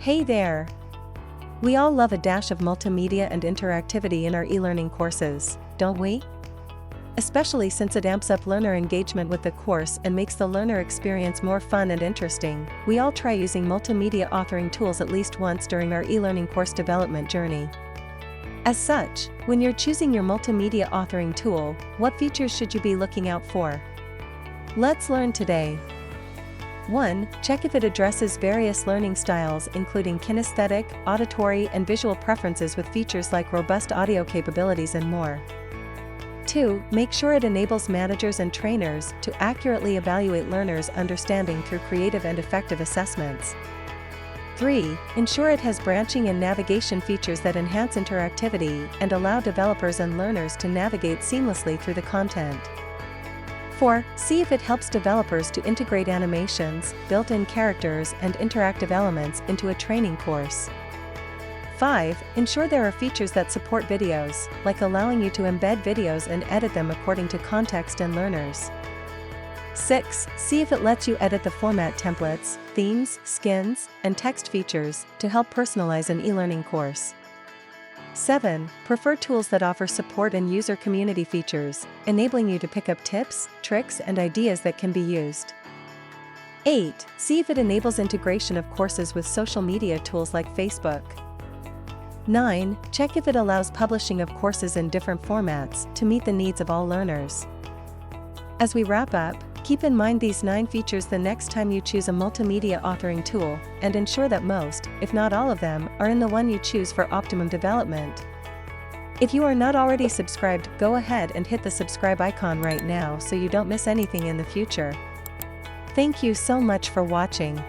Hey there! We all love a dash of multimedia and interactivity in our e-learning courses, don't we? Especially since it amps up learner engagement with the course and makes the learner experience more fun and interesting, we all try using multimedia authoring tools at least once during our e-learning course development journey. As such, when you're choosing your multimedia authoring tool, what features should you be looking out for? Let's learn today. 1. Check if it addresses various learning styles including kinesthetic, auditory, and visual preferences with features like robust audio capabilities and more. 2. Make sure it enables managers and trainers to accurately evaluate learners' understanding through creative and effective assessments. 3. Ensure it has branching and navigation features that enhance interactivity and allow developers and learners to navigate seamlessly through the content. 4. See if it helps developers to integrate animations, built-in characters, and interactive elements into a training course. 5. Ensure there are features that support videos, like allowing you to embed videos and edit them according to context and learners. 6. See if it lets you edit the format templates, themes, skins, and text features to help personalize an e-learning course. 7. Prefer tools that offer support and user community features, enabling you to pick up tips, tricks, and ideas that can be used. 8. See if it enables integration of courses with social media tools like Facebook. 9. Check if it allows publishing of courses in different formats to meet the needs of all learners. As we wrap up, keep in mind these 9 features the next time you choose a multimedia authoring tool, and ensure that most, if not all of them, are in the one you choose for optimum development. If you are not already subscribed, go ahead and hit the subscribe icon right now so you don't miss anything in the future. Thank you so much for watching.